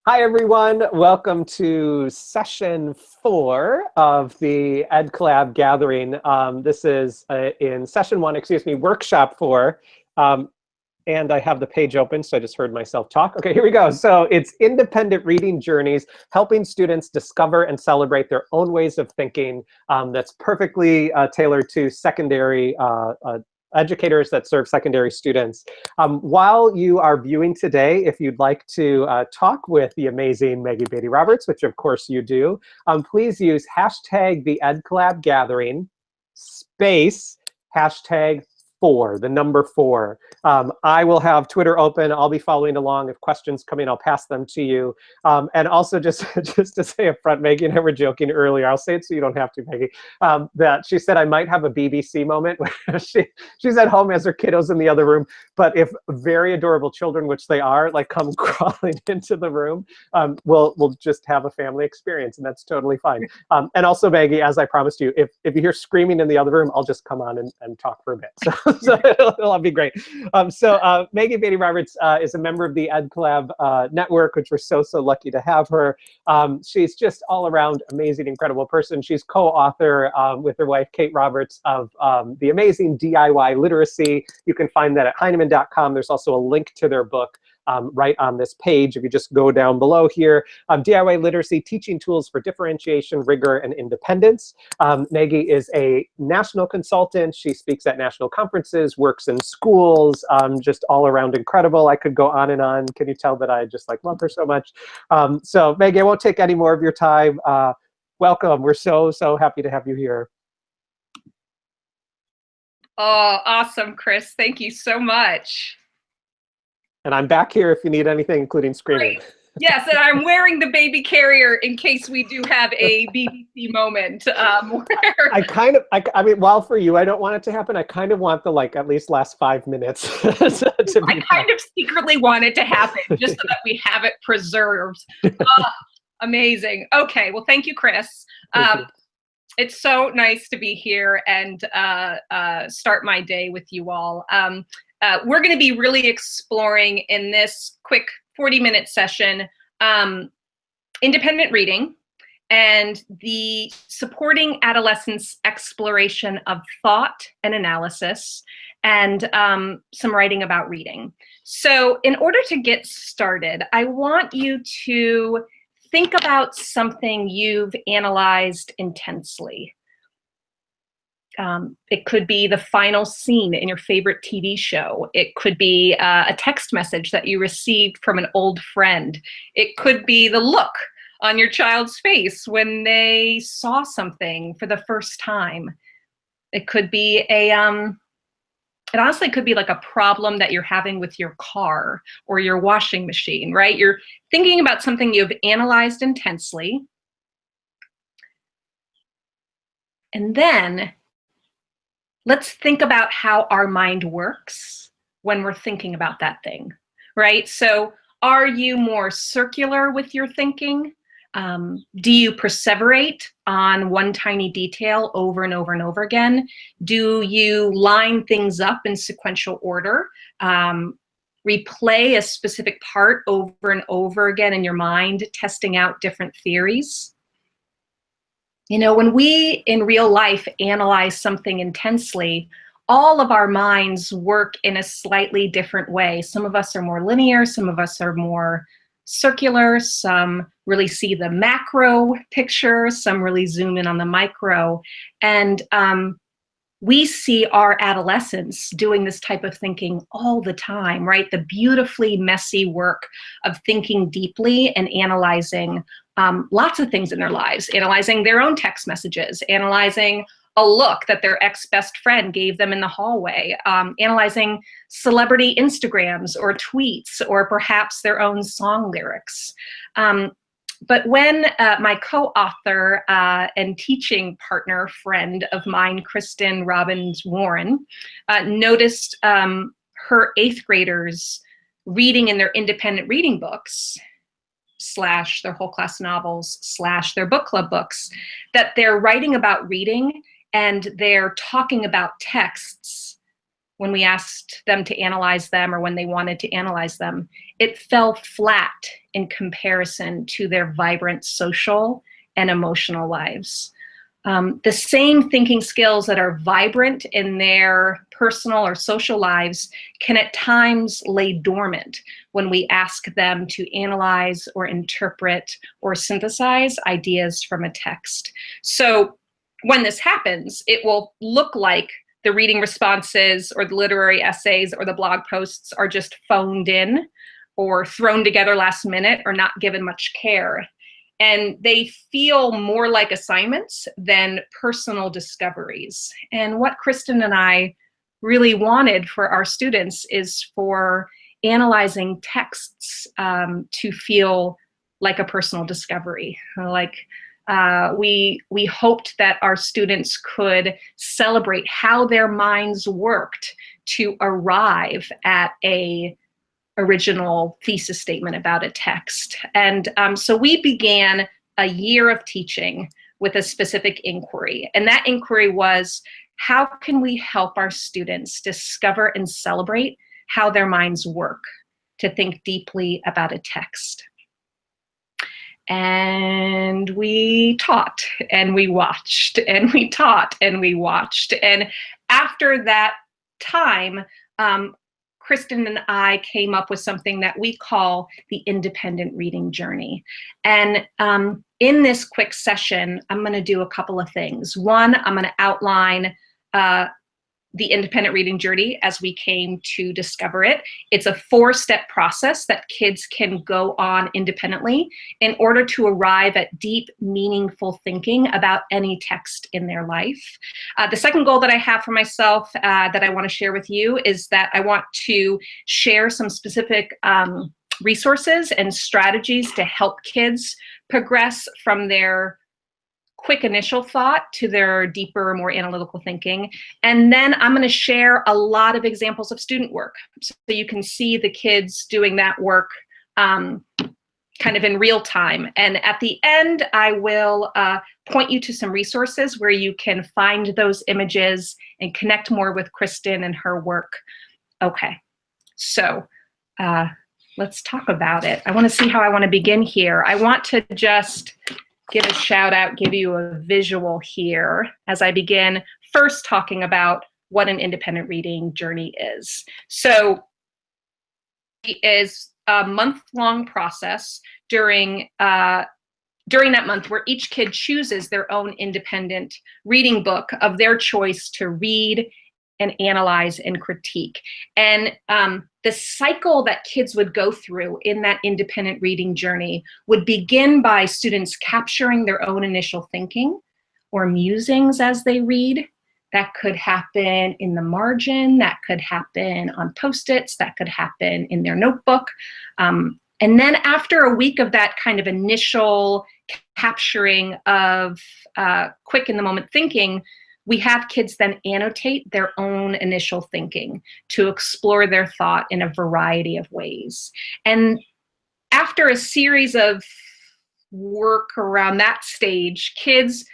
Hi, everyone. Welcome to session 4 of the Ed Collab gathering. This is in session 1, workshop 4. And I have the page open, so I just heard myself talk. Okay, here we go. So it's independent reading journeys, helping students discover and celebrate their own ways of thinking. That's perfectly tailored to secondary educators that serve secondary students. While you are viewing today, if you'd like to talk with the amazing Maggie Beatty Roberts, which of course you do, please use hashtag the Ed Collab Gathering space hashtag 4, the number 4. I will have Twitter open. I'll be following along. If questions come in, I'll pass them to you. And also just to say up front, Maggie and I were joking earlier. I'll say it so you don't have to, Maggie. That she said I might have a BBC moment where she's at home, has her kiddos in the other room. But if very adorable children, which they are, like come crawling into the room, we'll just have a family experience, and that's totally fine. And also, Maggie, as I promised you, if you hear screaming in the other room, I'll just come on and talk for a bit. So it'll be great. Maggie Beatty Roberts is a member of the Ed Collab network, which we're so lucky to have her. She's just all around amazing, incredible person. She's co-author with her wife, Kate Roberts, of the amazing DIY literacy. You can find that at Heinemann.com. There's also a link to their book right on this page. If you just go down below here, DIY literacy, teaching tools for differentiation, rigor, and independence. Maggie is a national consultant. She speaks at national conferences, works in schools, just all around incredible. I could go on and on. Can you tell that I just love her so much? So Maggie, I won't take any more of your time. Welcome. We're so happy to have you here. Oh, awesome, Chris. Thank you so much. And I'm back here if you need anything, including screaming. Great. Yes, and I'm wearing the baby carrier in case we do have a BBC moment. I mean, while for you, I don't want it to happen. I kind of want the at least last 5 minutes. I kind of secretly want it to happen just so that we have it preserved. Amazing. Okay, well, thank you, Chris. Thank you. It's so nice to be here and start my day with you all. We're going to be really exploring in this quick 40-minute session independent reading and the supporting adolescents' exploration of thought and analysis, and some writing about reading. So in order to get started, I want you to think about something you've analyzed intensely. It could be the final scene in your favorite TV show. It could be a text message that you received from an old friend. It could be the look on your child's face when they saw something for the first time. It could be it honestly could be like a problem that you're having with your car or your washing machine, right? You're thinking about something you've analyzed intensely. And then let's think about how our mind works when we're thinking about that thing, right? So are you more circular with your thinking? Do you perseverate on one tiny detail over and over and over again? Do you line things up in sequential order? Replay a specific part over and over again in your mind, testing out different theories? You know, when we in real life analyze something intensely, all of our minds work in a slightly different way. Some of us are more linear, some of us are more circular, some really see the macro picture, some really zoom in on the micro. And we see our adolescents doing this type of thinking all the time, right? The beautifully messy work of thinking deeply and analyzing lots of things in their lives, analyzing their own text messages, analyzing a look that their ex-best friend gave them in the hallway, analyzing celebrity Instagrams or tweets, or perhaps their own song lyrics. But when my co-author and teaching partner friend of mine, Kristen Robbins Warren, noticed her 8th graders reading in their independent reading books, / their whole class novels, / their book club books, that they're writing about reading and they're talking about texts when we asked them to analyze them or when they wanted to analyze them, it fell flat in comparison to their vibrant social and emotional lives. The same thinking skills that are vibrant in their personal or social lives can at times lay dormant when we ask them to analyze or interpret or synthesize ideas from a text. So when this happens, it will look like the reading responses or the literary essays or the blog posts are just phoned in or thrown together last minute or not given much care. And they feel more like assignments than personal discoveries. And what Kristen and I really wanted for our students is for analyzing texts to feel like a personal discovery. We hoped that our students could celebrate how their minds worked to arrive at a original thesis statement about a text. And so we began a year of teaching with a specific inquiry. And that inquiry was, how can we help our students discover and celebrate how their minds work to think deeply about a text? And we taught and we watched and we taught and we watched. And after that time, Kristen and I came up with something that we call the independent reading journey. And in this quick session, I'm going to do a couple of things. One, I'm going to outline the independent reading journey as we came to discover it. It's a 4-step process that kids can go on independently in order to arrive at deep, meaningful thinking about any text in their life. The second goal that I have for myself that I want to share with you is that I want to share some specific resources and strategies to help kids progress from their quick initial thought to their deeper, more analytical thinking. And then I'm going to share a lot of examples of student work, so you can see the kids doing that work kind of in real time. And at the end, I will point you to some resources where you can find those images and connect more with Kristen and her work. Okay, so let's talk about it. I want to see how I want to begin here. I want to just give a shout out, give you a visual here as I begin first talking about what an independent reading journey is. So it is a month-long process during that month where each kid chooses their own independent reading book of their choice to read and analyze and critique. And the cycle that kids would go through in that independent reading journey would begin by students capturing their own initial thinking or musings as they read. That could happen in the margin, that could happen on Post-its, that could happen in their notebook. And then after a week of that kind of initial capturing of quick in the moment thinking, we have kids then annotate their own initial thinking to explore their thought in a variety of ways. And after a series of work around that stage, kids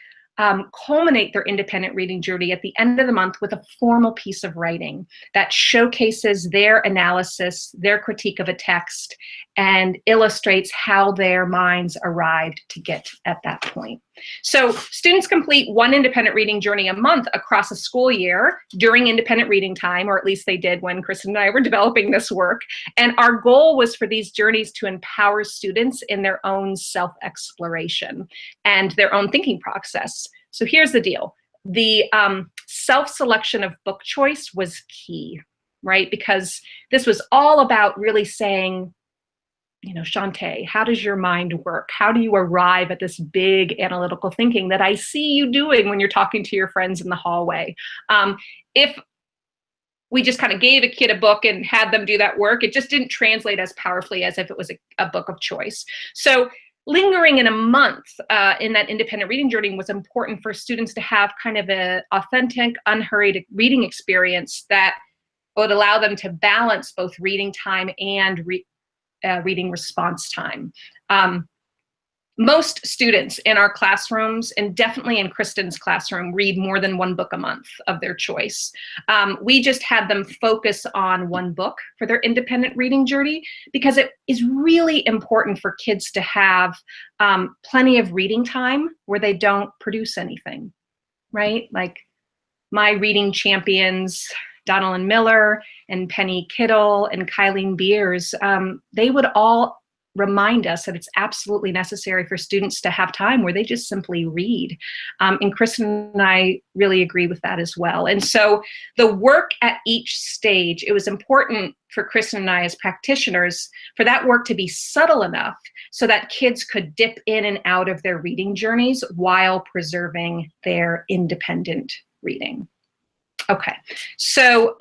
culminate their independent reading journey at the end of the month with a formal piece of writing that showcases their analysis, their critique of a text, and illustrates how their minds arrived to get at that point. So students complete one independent reading journey a month across a school year during independent reading time, or at least they did when Kristen and I were developing this work. And our goal was for these journeys to empower students in their own self-exploration and their own thinking process. So here's the deal. The self-selection of book choice was key, right? Because this was all about really saying, you know, Shantae, how does your mind work? How do you arrive at this big analytical thinking that I see you doing when you're talking to your friends in the hallway? If we just kind of gave a kid a book and had them do that work, it just didn't translate as powerfully as if it was a book of choice. So lingering in a month in that independent reading journey was important for students to have kind of an authentic, unhurried reading experience that would allow them to balance both reading time and reading response time. most students in our classrooms, and definitely in Kristen's classroom, read more than one book a month of their choice. We just had them focus on one book for their independent reading journey because it is really important for kids to have plenty of reading time where they don't produce anything, right? Like my reading champions, Donald Miller and Penny Kittle and Kylene Beers, they would all remind us that it's absolutely necessary for students to have time where they just simply read. And Kristen and I really agree with that as well. And so the work at each stage, it was important for Kristen and I as practitioners for that work to be subtle enough so that kids could dip in and out of their reading journeys while preserving their independent reading. Okay, so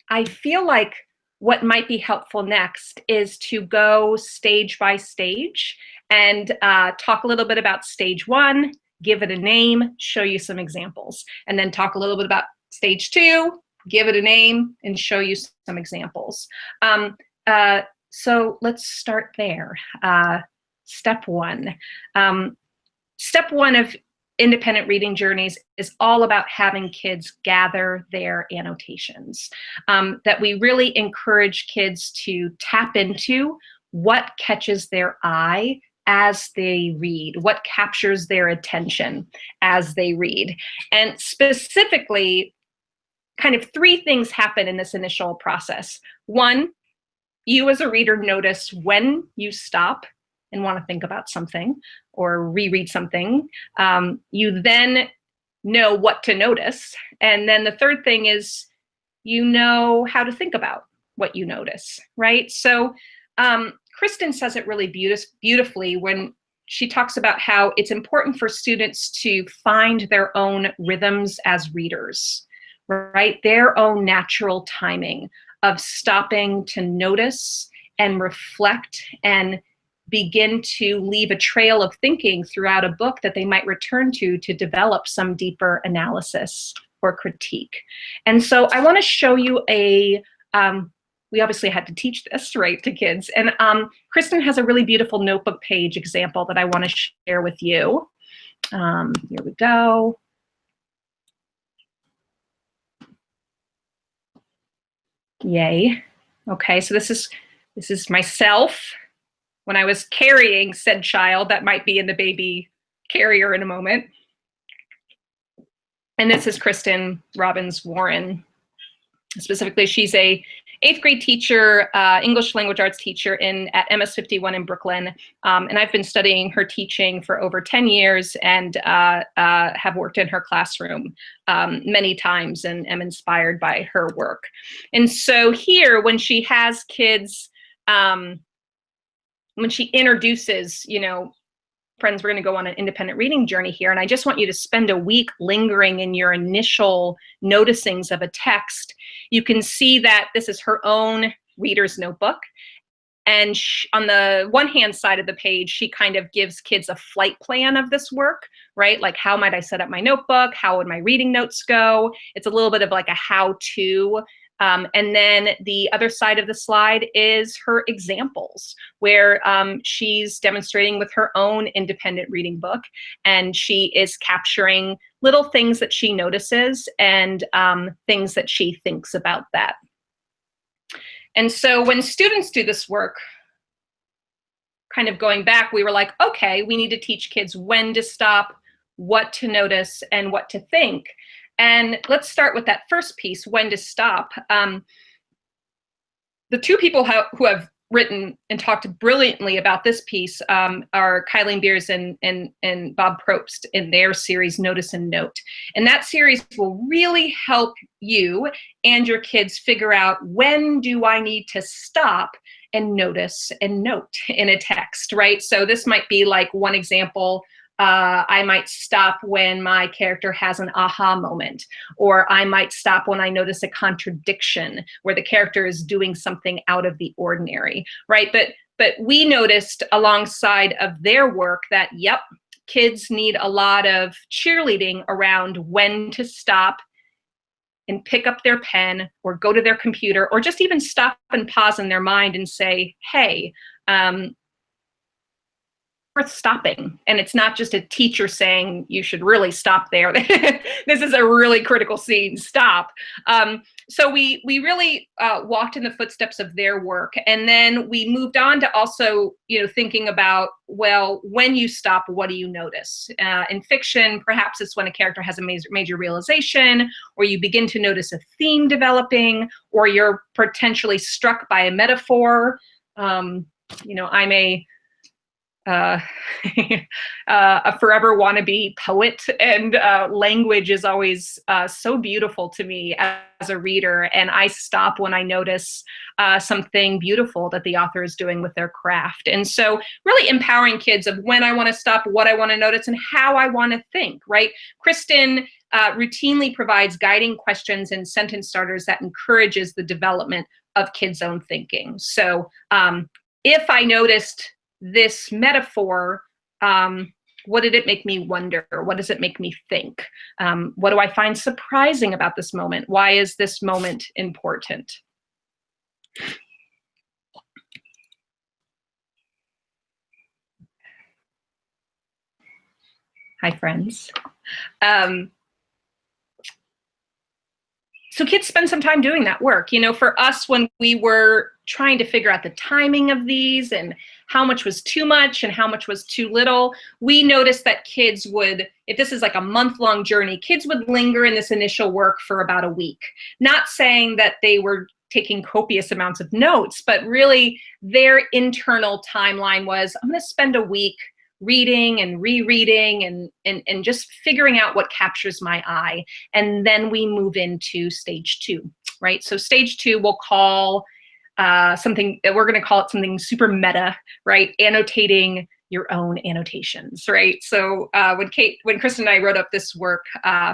I feel like what might be helpful next is to go stage by stage and talk a little bit about stage one, give it a name, show you some examples, and then talk a little bit about stage two, give it a name, and show you some examples. So let's start there. Step one. Step one of independent reading journeys is all about having kids gather their annotations, that we really encourage kids to tap into what catches their eye as they read, what captures their attention as they read. And specifically, kind of three things happen in this initial process. One, you as a reader notice when you stop and want to think about something or reread something. You then know what to notice. And then the third thing is you know how to think about what you notice, right? So Kristen says it really beautifully when she talks about how it's important for students to find their own rhythms as readers, right? Their own natural timing of stopping to notice and reflect and begin to leave a trail of thinking throughout a book that they might return to develop some deeper analysis or critique. And so I want to show you a, we obviously had to teach this, right, to kids. And Kristen has a really beautiful notebook page example that I want to share with you. Here we go. Yay. Okay, so this is myself when I was carrying said child that might be in the baby carrier in a moment. And this is Kristen Robbins Warren. Specifically, she's a 8th grade teacher, English language arts teacher at MS 51 in Brooklyn. And I've been studying her teaching for over 10 years and have worked in her classroom many times and am inspired by her work. And so here, when she has kids, when she introduces, you know, friends, we're going to go on an independent reading journey here, and I just want you to spend a week lingering in your initial noticings of a text. You can see that this is her own reader's notebook. And on the one hand side of the page, she kind of gives kids a flight plan of this work, right? Like, how might I set up my notebook? How would my reading notes go? It's a little bit of like a how-to. And then the other side of the slide is her examples, where she's demonstrating with her own independent reading book, and she is capturing little things that she notices and things that she thinks about that. And so when students do this work, kind of going back, we were like, okay, we need to teach kids when to stop, what to notice, and what to think. And let's start with that first piece, when to stop. The two people who have written and talked brilliantly about this piece are Kylene Beers and Bob Probst in their series, Notice and Note. And that series will really help you and your kids figure out, when do I need to stop and notice and note in a text, right? So this might be like one example. I might stop when my character has an aha moment, or I might stop when I notice a contradiction where the character is doing something out of the ordinary, right? But we noticed alongside of their work that, yep, kids need a lot of cheerleading around when to stop and pick up their pen or go to their computer, or just even stop and pause in their mind and say, hey, worth stopping. And it's not just a teacher saying you should really stop there. This is a really critical scene, stop. So we really walked in the footsteps of their work. And then we moved on to also, thinking about, well, when you stop, what do you notice? In fiction, perhaps it's when a character has a major realization, or you begin to notice a theme developing, or you're potentially struck by a metaphor. I'm a forever wannabe poet, and language is always so beautiful to me as a reader, and I stop when I notice something beautiful that the author is doing with their craft. And so really empowering kids of when I want to stop, what I want to notice, and how I want to think, right? Kristen routinely provides guiding questions and sentence starters that encourages the development of kids' own thinking. So if I noticed this metaphor, what did it make me wonder? What does it make me think? What do I find surprising about this moment? Why is this moment important? Hi, friends. So kids spend some time doing that work. For us, when we were trying to figure out the timing of these and how much was too much and how much was too little, we noticed that kids would, if this is like a month-long journey, kids would linger in this initial work for about a week. Not saying that they were taking copious amounts of notes, but really their internal timeline was, I'm going to spend a week reading and rereading and just figuring out what captures my eye. And then we move into stage 2, right? So stage 2 we'll call we're going to call it something super meta, right? Annotating your own annotations, right? So when Kristen and I wrote up this work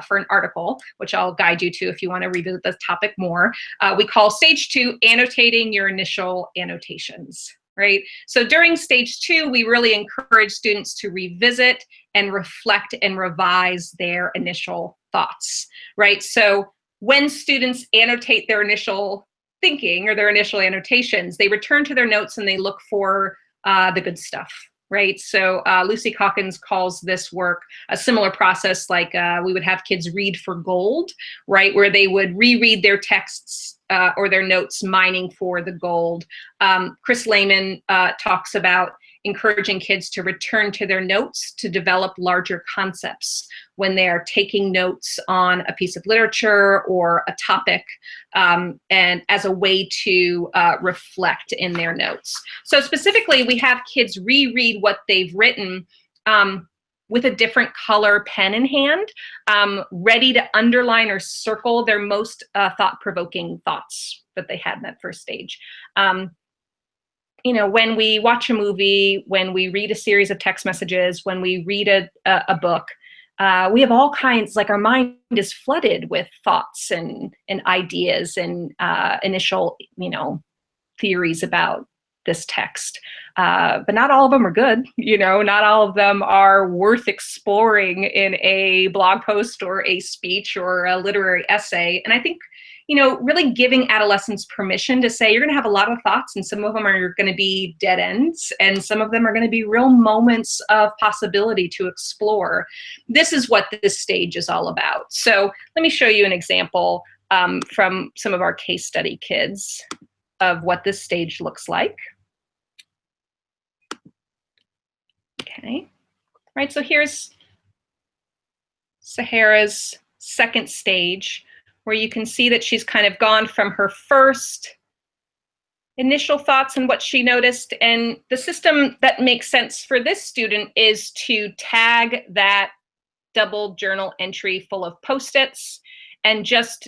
for an article, which I'll guide you to if you want to revisit this topic more, we call stage 2 annotating your initial annotations. Right? So during stage 2, we really encourage students to revisit and reflect and revise their initial thoughts, right? So when students annotate their initial thinking or their initial annotations, they return to their notes and they look for the good stuff, right? So Lucy Calkins calls this work a similar process like we would have kids read for gold, right? Where they would reread their texts or their notes, mining for the gold. Chris Lehman talks about encouraging kids to return to their notes to develop larger concepts when they are taking notes on a piece of literature or a topic, and as a way to reflect in their notes. So specifically, we have kids reread what they've written with a different color pen in hand, ready to underline or circle their most thought-provoking thoughts that they had in that first stage. When we watch a movie, when we read a series of text messages, when we read a book, we have all kinds, like our mind is flooded with thoughts and ideas and initial, theories about this text. But not all of them are good, not all of them are worth exploring in a blog post or a speech or a literary essay. And I think, really giving adolescents permission to say, you're going to have a lot of thoughts, and some of them are going to be dead ends, and some of them are going to be real moments of possibility to explore. This is what this stage is all about. So let me show you an example from some of our case study kids of what this stage looks like. Okay, right, so here's Sahara's second stage, where you can see that she's kind of gone from her first initial thoughts and what she noticed. And the system that makes sense for this student is to tag that double journal entry full of Post-its and just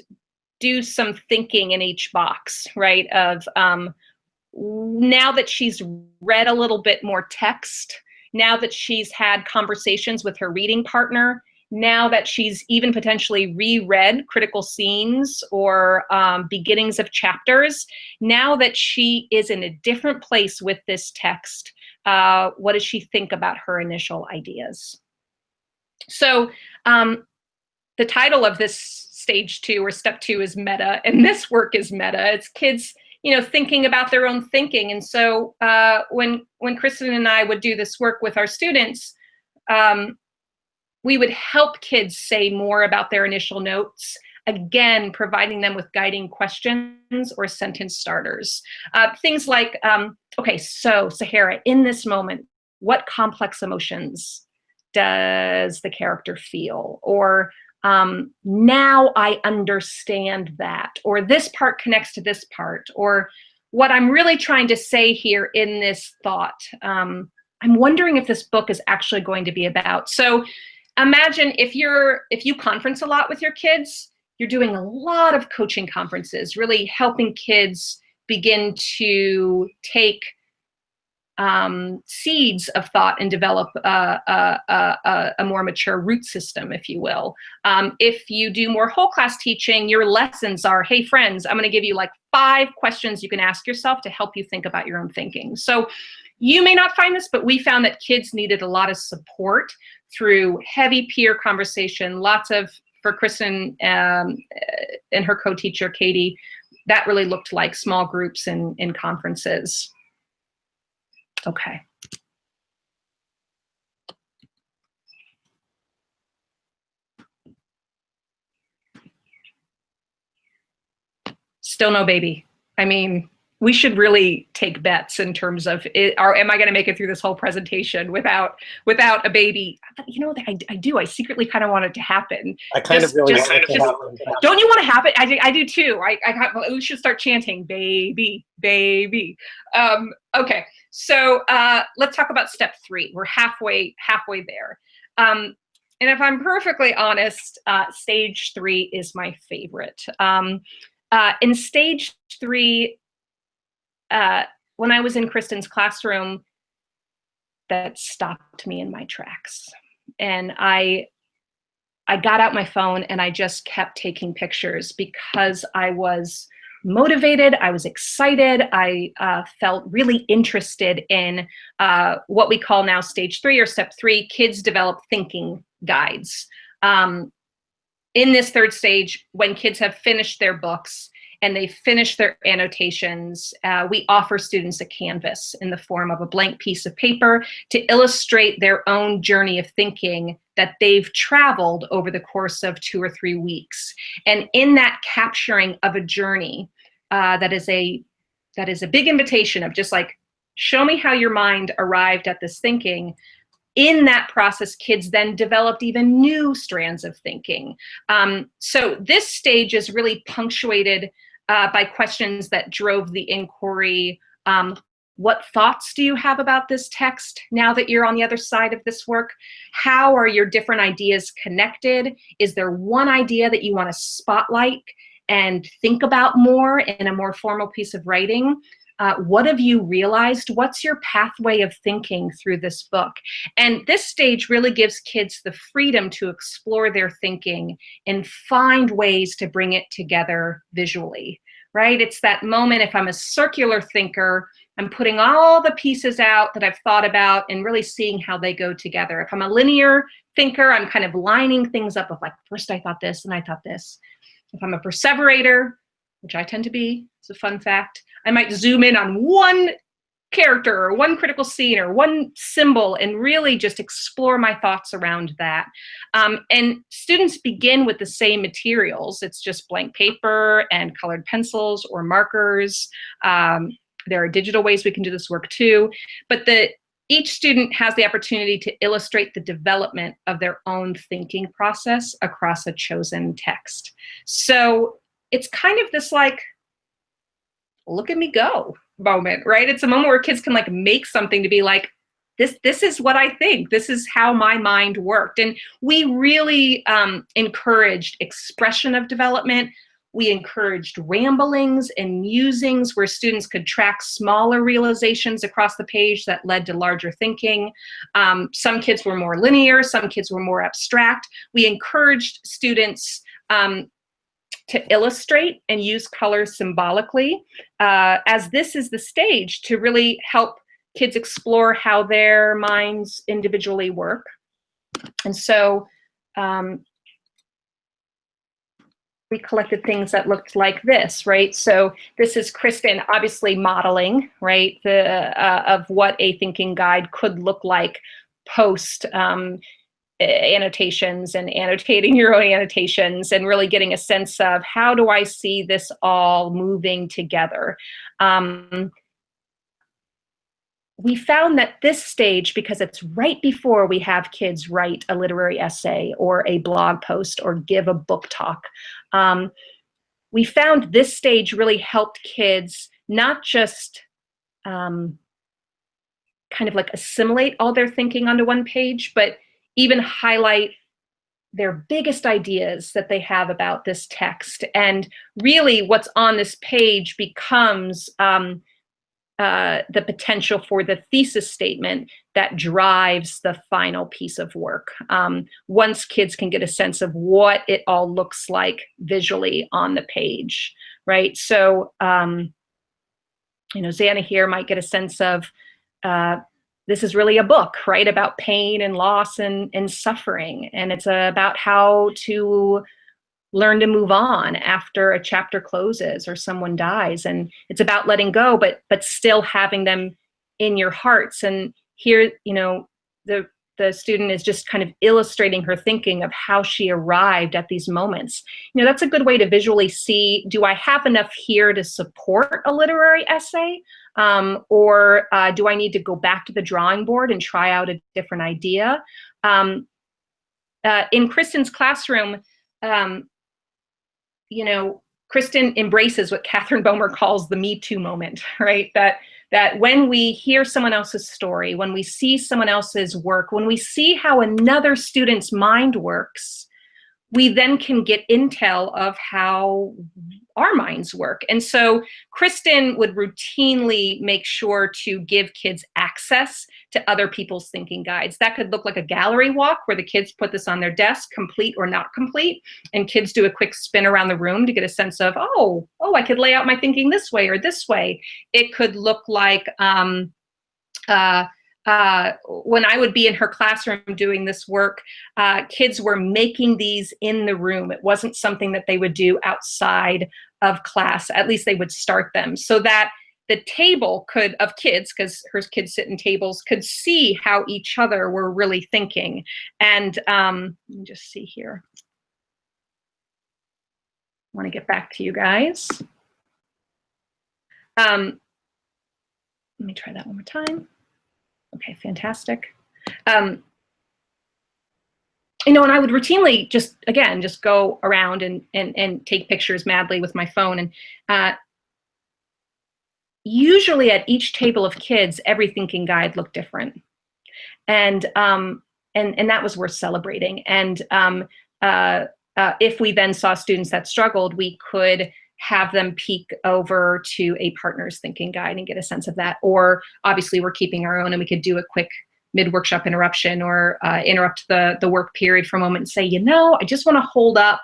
do some thinking in each box, right? Of now that she's read a little bit more text, now that she's had conversations with her reading partner, now that she's even potentially reread critical scenes or beginnings of chapters, now that she is in a different place with this text, what does she think about her initial ideas? So the title of this stage 2 or step 2 is meta, and this work is meta. It's kids thinking about their own thinking. And so when Kristen and I would do this work with our students, we would help kids say more about their initial notes, again, providing them with guiding questions or sentence starters. Things like, okay, so Sahara, in this moment, what complex emotions does the character feel? Or now I understand that, or this part connects to this part, or what I'm really trying to say here in this thought. I'm wondering if this book is actually going to be about. So imagine if you conference a lot with your kids, you're doing a lot of coaching conferences, really helping kids begin to take seeds of thought and develop a more mature root system, if you will. If you do more whole class teaching, your lessons are, hey friends, I'm going to give you like 5 questions you can ask yourself to help you think about your own thinking. So you may not find this, but we found that kids needed a lot of support through heavy peer conversation, for Kristen and her co-teacher, Katie, that really looked like small groups in conferences. Okay. Still no baby. I mean, we should really take bets in terms of am I going to make it through this whole presentation without a baby? I do. I secretly kind of want it to happen. I kind of really want it to happen. Don't you want to happen? I do too. We should start chanting, baby, baby. Okay, so let's talk about step 3. We're halfway there. And if I'm perfectly honest, stage 3 is my favorite. In stage 3, when I was in Kristen's classroom, that stopped me in my tracks. And I got out my phone and I just kept taking pictures because I was motivated, I was excited, I felt really interested in what we call now stage 3 or step 3, kids develop thinking guides. In this 3rd stage, when kids have finished their books, and they finish their annotations, we offer students a canvas in the form of a blank piece of paper to illustrate their own journey of thinking that they've traveled over the course of 2 or 3 weeks. And in that capturing of a journey, that is a big invitation of just like, show me how your mind arrived at this thinking. In that process, kids then developed even new strands of thinking. So this stage is really punctuated by questions that drove the inquiry. What thoughts do you have about this text now that you're on the other side of this work? How are your different ideas connected? Is there one idea that you want to spotlight and think about more in a more formal piece of writing? What have you realized? What's your pathway of thinking through this book? And this stage really gives kids the freedom to explore their thinking and find ways to bring it together visually, right? It's that moment, if I'm a circular thinker, I'm putting all the pieces out that I've thought about and really seeing how they go together. If I'm a linear thinker, I'm kind of lining things up of like, first I thought this and I thought this. If I'm a perseverator, which I tend to be, it's a fun fact, I might zoom in on one character or one critical scene or one symbol and really just explore my thoughts around that. And students begin with the same materials. It's just blank paper and colored pencils or markers. There are digital ways we can do this work too, but each student has the opportunity to illustrate the development of their own thinking process across a chosen text. So it's kind of this like, look at me go moment, right? It's a moment where kids can like make something to be like, this is what I think. This is how my mind worked. And we really encouraged expression of development. We encouraged ramblings and musings where students could track smaller realizations across the page that led to larger thinking. Some kids were more linear, some kids were more abstract. We encouraged students to illustrate and use color symbolically, as this is the stage to really help kids explore how their minds individually work. And so collected things that looked like this, right? So this is Kristen obviously modeling, right, of what a thinking guide could look like post annotations and annotating your own annotations and really getting a sense of how do I see this all moving together. We found that this stage, because it's right before we have kids write a literary essay or a blog post or give a book talk, we found this stage really helped kids not just kind of like assimilate all their thinking onto one page, but even highlight their biggest ideas that they have about this text. And really what's on this page becomes the potential for the thesis statement that drives the final piece of work. Once kids can get a sense of what it all looks like visually on the page, right? So, you know, Xana here might get a sense of this is really a book, right, about pain and loss and suffering. And it's about how to learn to move on after a chapter closes or someone dies. And it's about letting go, but still having them in your hearts. And here, you know, the student is just kind of illustrating her thinking of how she arrived at these moments. You know, that's a good way to visually see, do I have enough here to support a literary essay? Or do I need to go back to the drawing board and try out a different idea? In Kristen's classroom, you know, Kristen embraces what Catherine Bomer calls the Me Too moment, right? That when we hear someone else's story, when we see someone else's work, when we see how another student's mind works, we then can get intel of how our minds work. And so Kristen would routinely make sure to give kids access to other people's thinking guides. That could look like a gallery walk where the kids put this on their desk, complete or not complete, and kids do a quick spin around the room to get a sense of, oh, I could lay out my thinking this way or this way. It could look like, when I would be in her classroom doing this work, kids were making these in the room. It wasn't something that they would do outside of class. At least they would start them so that the table could, of kids, because her kids sit in tables, could see how each other were really thinking. And let me just see here. I want to get back to you guys. Let me try that one more time. Okay, fantastic. You know, and I would routinely just go around and take pictures madly with my phone. And usually at each table of kids, every thinking guide looked different. And that was worth celebrating. And if we then saw students that struggled, we could have them peek over to a partner's thinking guide and get a sense of that. Or obviously we're keeping our own and we could do a quick mid-workshop interruption or interrupt the work period for a moment and say, you know, I just want to hold up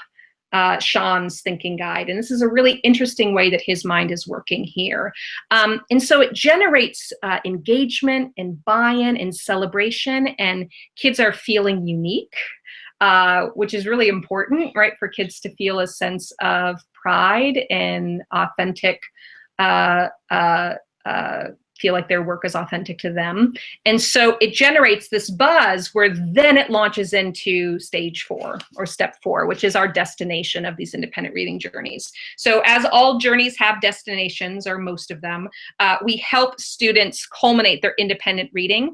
Sean's thinking guide. And this is a really interesting way that his mind is working here. And so it generates engagement and buy-in and celebration, and kids are feeling unique, which is really important, right? For kids to feel a sense of pride and authentic, feel like their work is authentic to them. And so it generates this buzz where then it launches into stage 4 or step 4, which is our destination of these independent reading journeys. So as all journeys have destinations, or most of them, we help students culminate their independent reading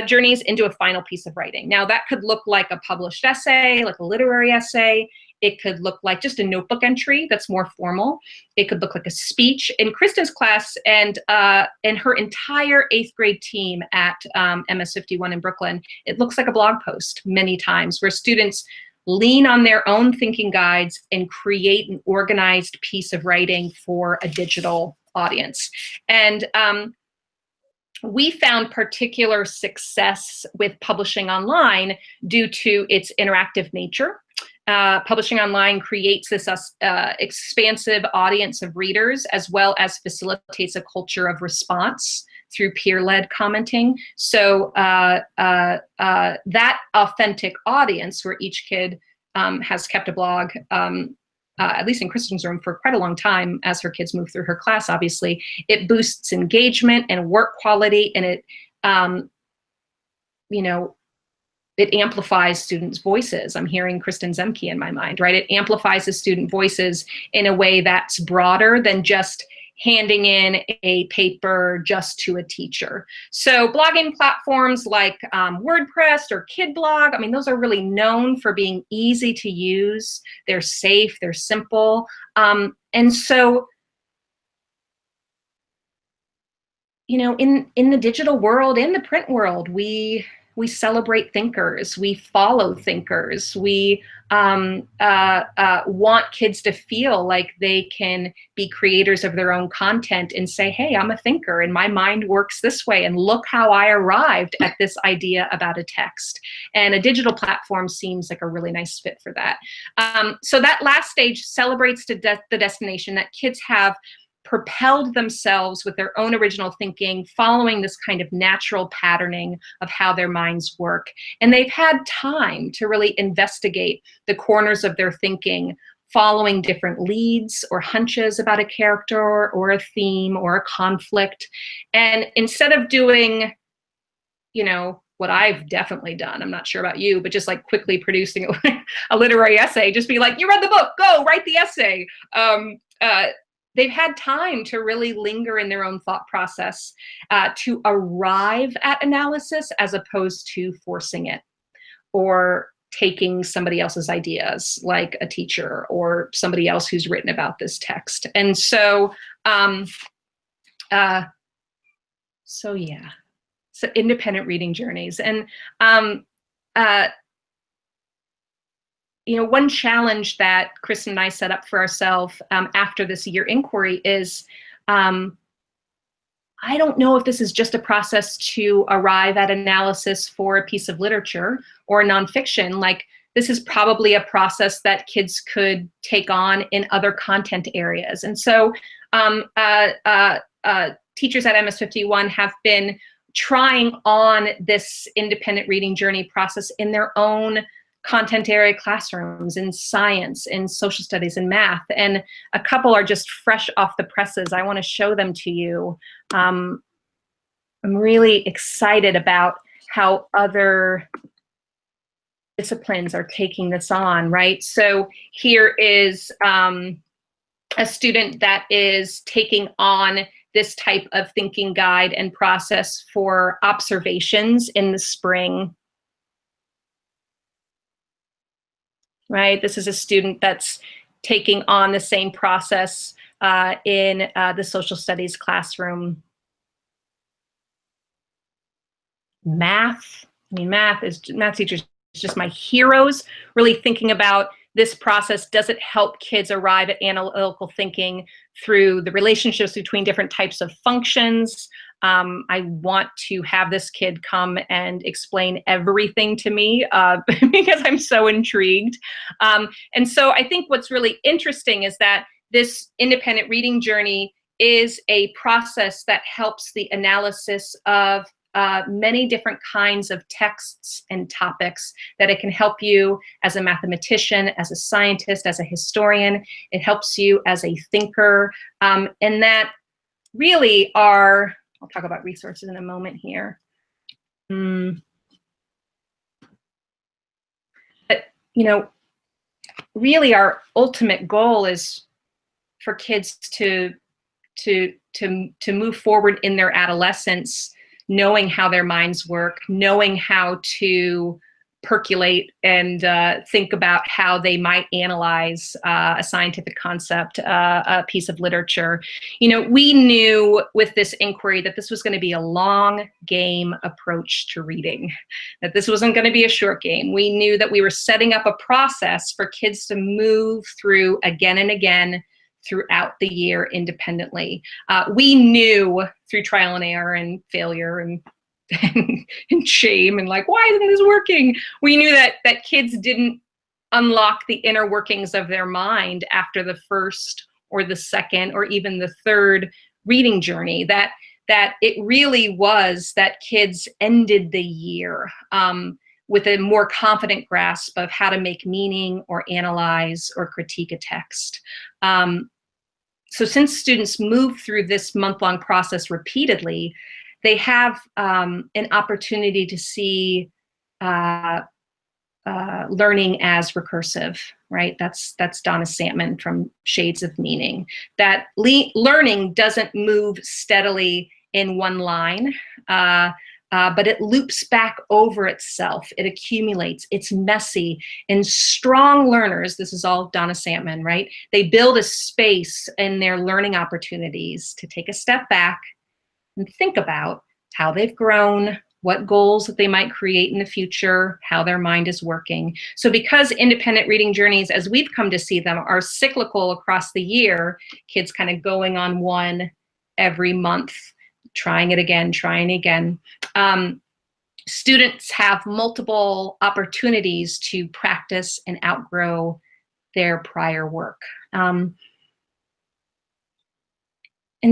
journeys into a final piece of writing. Now that could look like a published essay, like a literary essay. It could look like just a notebook entry that's more formal. It could look like a speech. In Kristen's class and her entire 8th grade team at MS51 in Brooklyn, it looks like a blog post many times where students lean on their own thinking guides and create an organized piece of writing for a digital audience. And we found particular success with publishing online due to its interactive nature. Publishing online creates this expansive audience of readers, as well as facilitates a culture of response through peer-led commenting. So that authentic audience where each kid has kept a blog at least in Kristen's room, for quite a long time as her kids move through her class, obviously. It boosts engagement and work quality, and it, you know, it amplifies students' voices. I'm hearing Kristen Zemke in my mind, right? It amplifies the student voices in a way that's broader than just handing in a paper just to a teacher. So blogging platforms like WordPress or KidBlog, I mean, those are really known for being easy to use. They're safe, they're simple. And so, you know, in the digital world, in the print world, we celebrate thinkers, we follow thinkers, we want kids to feel like they can be creators of their own content and say, hey, I'm a thinker and my mind works this way, and look how I arrived at this idea about a text. And a digital platform seems like a really nice fit for that. So that last stage celebrates the destination that kids have propelled themselves with their own original thinking, following this kind of natural patterning of how their minds work. And they've had time to really investigate the corners of their thinking, following different leads or hunches about a character or a theme or a conflict. And instead of doing, you know, what I've definitely done, I'm not sure about you, but just like quickly producing a literary essay, just be like, you read the book, go write the essay. They've had time to really linger in their own thought process, to arrive at analysis as opposed to forcing it or taking somebody else's ideas, like a teacher or somebody else who's written about this text. And so, yeah, so independent reading journeys. And you know, one challenge that Kristen and I set up for ourselves after this year inquiry is, I don't know if this is just a process to arrive at analysis for a piece of literature or nonfiction. Like, this is probably a process that kids could take on in other content areas. And so teachers at MS51 have been trying on this independent reading journey process in their own content area classrooms, in science, in social studies, and math. And a couple are just fresh off the presses. I want to show them to you. I'm really excited about how other disciplines are taking this on, right? So here is a student that is taking on this type of thinking guide and process for observations in the spring. Right, this is a student that's taking on the same process in the social studies classroom. Math, I mean, math teachers is just my heroes, really thinking about this process. Does it help kids arrive at analytical thinking through the relationships between different types of functions? I want to have this kid come and explain everything to me because I'm so intrigued. And so I think what's really interesting is that this independent reading journey is a process that helps the analysis of many different kinds of texts and topics, that it can help you as a mathematician, as a scientist, as a historian. It helps you as a thinker. And that really are, I'll talk about resources in a moment here. But, you know, really our ultimate goal is for kids to move forward in their adolescence, knowing how their minds work, knowing how to percolate and think about how they might analyze a scientific concept, a piece of literature. You know, we knew with this inquiry that this was going to be a long game approach to reading, that this wasn't going to be a short game. We knew that we were setting up a process for kids to move through again and again throughout the year independently. We knew through trial and error and failure and shame and like, why isn't this working? We knew that kids didn't unlock the inner workings of their mind after the first or the second or even the third reading journey, that it really was that kids ended the year with a more confident grasp of how to make meaning or analyze or critique a text. So since students move through this month-long process repeatedly, they have an opportunity to see learning as recursive, right? That's Donna Santman from Shades of Meaning. That learning doesn't move steadily in one line, but it loops back over itself. It accumulates. It's messy. And strong learners, this is all Donna Santman, right? They build a space in their learning opportunities to take a step back and think about how they've grown, what goals that they might create in the future, how their mind is working. So because independent reading journeys, as we've come to see them, are cyclical across the year, kids kind of going on one every month, trying it again, students have multiple opportunities to practice and outgrow their prior work. And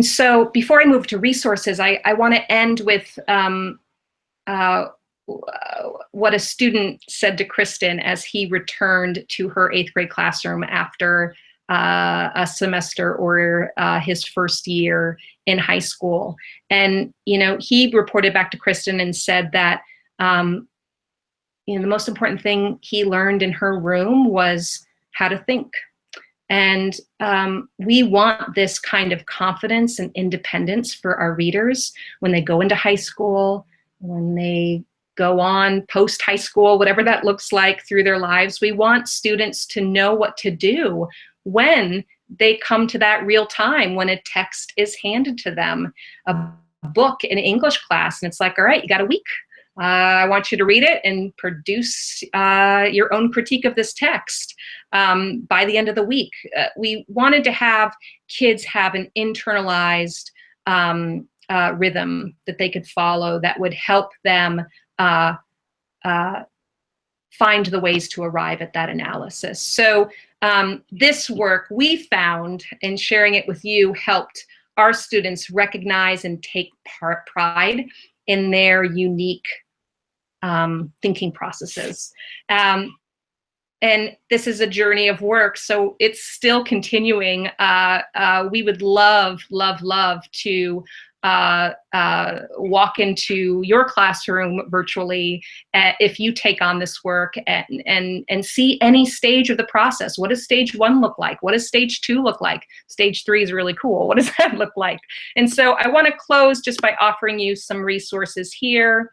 so before I move to resources, I want to end with what a student said to Kristen as he returned to her 8th grade classroom after a semester or his first year in high school. And, you know, he reported back to Kristen and said that, you know, the most important thing he learned in her room was how to think. And we want this kind of confidence and independence for our readers when they go into high school, when they go on post high school, whatever that looks like through their lives. We want students to know what to do when they come to that real time, when a text is handed to them, a book in English class, and it's like, all right, you got a week. I want you to read it and produce your own critique of this text by the end of the week. We wanted to have kids have an internalized rhythm that they could follow that would help them find the ways to arrive at that analysis. So this work we found, and sharing it with you, helped our students recognize and take pride in their unique thinking processes. And this is a journey of work, so it's still continuing. We would love, love, love to walk into your classroom virtually if you take on this work and see any stage of the process. What does stage 1 look like? What does stage 2 look like? Stage 3 is really cool. What does that look like? And so I want to close just by offering you some resources here.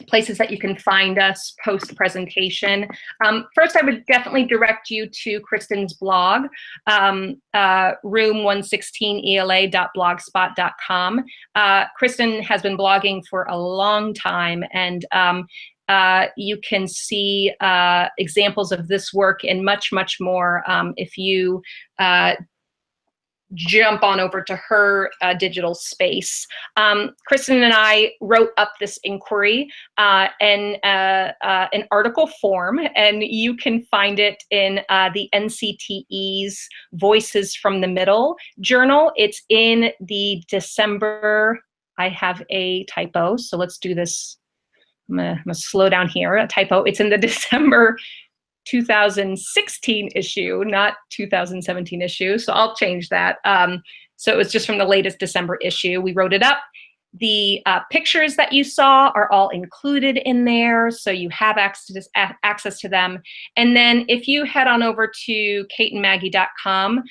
Places that you can find us post-presentation. First, I would definitely direct you to Kristen's blog, room116ela.blogspot.com. Kristen has been blogging for a long time, and you can see examples of this work and much, much more if you jump on over to her digital space. Kristen and I wrote up this inquiry in an article form, and you can find it in the NCTE's Voices from the Middle journal. It's in the December, I have a typo, so let's do this. I'm gonna slow down here, a typo. It's in the December 2016 issue, not 2017 issue. So I'll change that. So it was just from the latest December issue. We wrote it up. The pictures that you saw are all included in there, so you have access to them. And then if you head on over to kateandmaggie.com,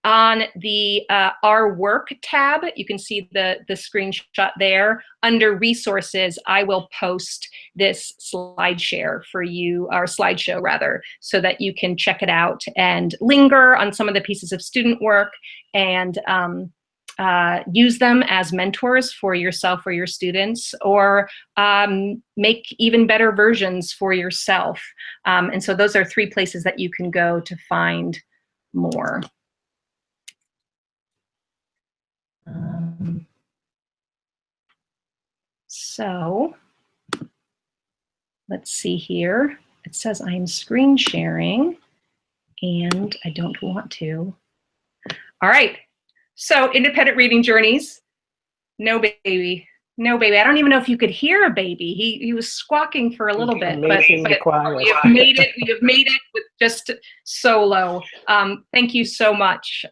on the Our Work tab, you can see the screenshot there. Under Resources, I will post this slideshare for you, or slideshow rather, so that you can check it out and linger on some of the pieces of student work and use them as mentors for yourself or your students, or make even better versions for yourself. And so those are 3 places that you can go to find more. So let's see here. It says I'm screen sharing and I don't want to. All right. So independent reading journeys. No baby, No baby. I don't even know if you could hear a baby. He was squawking for a little bit, but we have made it. We have made it with just solo. Thank you so much,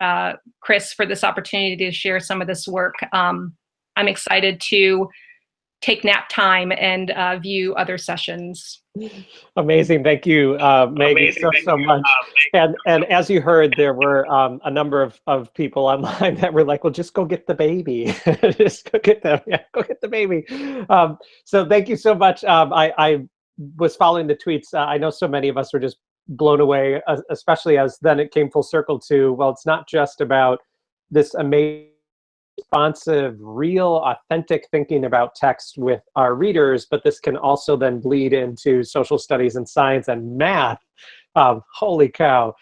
Chris, for this opportunity to share some of this work. I'm excited to take nap time and view other sessions. Amazing. Thank you, Maggie, so much. And as you heard, there were a number of people online that were like, well, just go get the baby. Just go get go get the baby. So thank you so much. I was following the tweets. I know so many of us were just blown away, especially as then it came full circle to, well, it's not just about this amazing, responsive, real, authentic thinking about text with our readers, but this can also then bleed into social studies and science and math. Holy cow.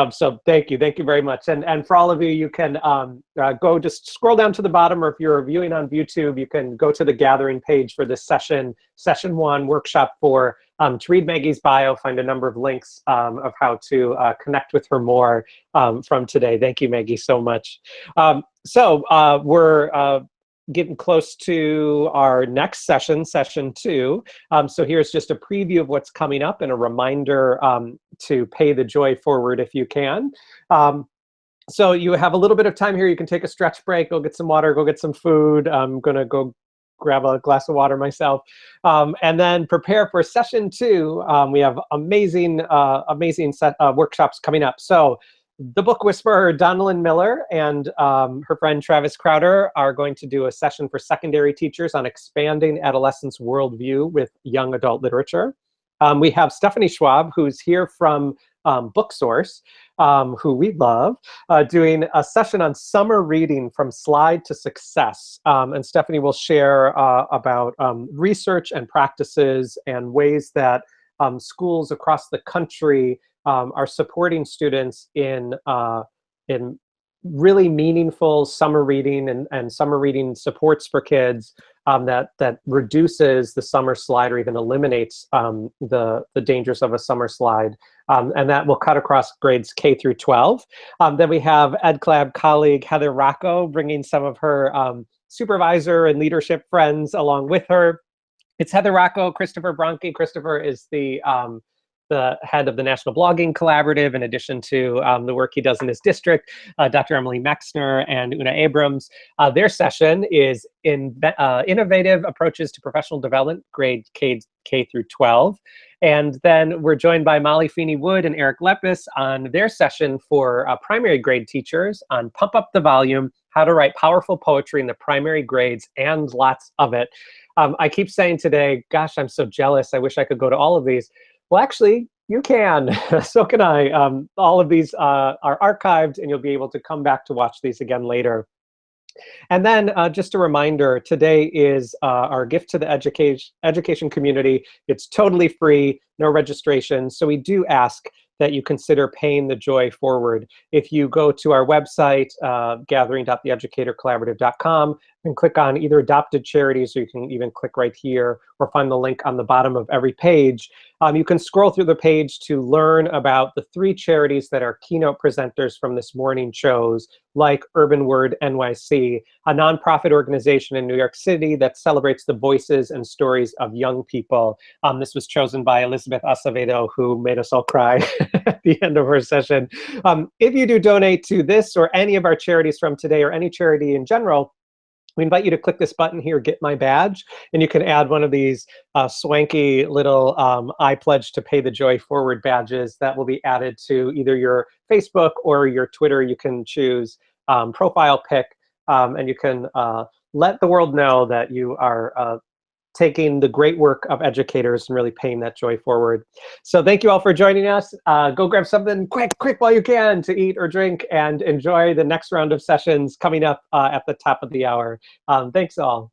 So thank you very much. And for all of you, you can go just scroll down to the bottom, or if you're viewing on YouTube, you can go to the gathering page for this session 1, workshop 4, to read Maggie's bio, find a number of links of how to connect with her more from today. Thank you, Maggie, so much. So we're getting close to our next session, session 2. So here's just a preview of what's coming up and a reminder to pay the joy forward if you can. So you have a little bit of time here. You can take a stretch break, go get some water, go get some food. I'm gonna go grab a glass of water myself, and then prepare for session 2. We have amazing workshops coming up. So the book whisperer, Donalyn Miller, and her friend Travis Crowder are going to do a session for secondary teachers on expanding adolescents' worldview with young adult literature. We have Stephanie Schwab, who's here from BookSource, who we love, doing a session on summer reading from slide to success. And Stephanie will share about research and practices and ways that schools across the country are supporting students in really meaningful summer reading and summer reading supports for kids that reduces the summer slide or even eliminates the dangers of a summer slide. And that will cut across grades K through 12. Then we have EdCollab colleague Heather Rocco bringing some of her supervisor and leadership friends along with her. It's Heather Rocco, Christopher Bronke. Christopher is the head of the National Blogging Collaborative, in addition to the work he does in his district. Dr. Emily Mexner and Una Abrams. Their session is in innovative approaches to professional development, grade K through 12. And then we're joined by Molly Feeney-Wood and Eric Lepis on their session for primary grade teachers on Pump Up the Volume, how to write powerful poetry in the primary grades, and lots of it. I keep saying today, gosh, I'm so jealous. I wish I could go to all of these. Well, actually, you can. So can I. All of these are archived, and you'll be able to come back to watch these again later. And then just a reminder, today is our gift to the education community. It's totally free, no registration. So we do ask that you consider paying the joy forward. If you go to our website, gathering.theeducatorcollaborative.com, and click on either adopted charities, or you can even click right here, or find the link on the bottom of every page. You can scroll through the page to learn about the 3 charities that our keynote presenters from this morning chose, like Urban Word NYC, a nonprofit organization in New York City that celebrates the voices and stories of young people. This was chosen by Elizabeth Acevedo, who made us all cry at the end of her session. If you do donate to this or any of our charities from today, or any charity in general, we invite you to click this button here, Get My Badge, and you can add one of these swanky little I pledge to pay the joy forward badges that will be added to either your Facebook or your Twitter. You can choose profile pic, and you can let the world know that you are taking the great work of educators and really paying that joy forward. So thank you all for joining us. Go grab something quick while you can to eat or drink, and enjoy the next round of sessions coming up at the top of the hour. Thanks all.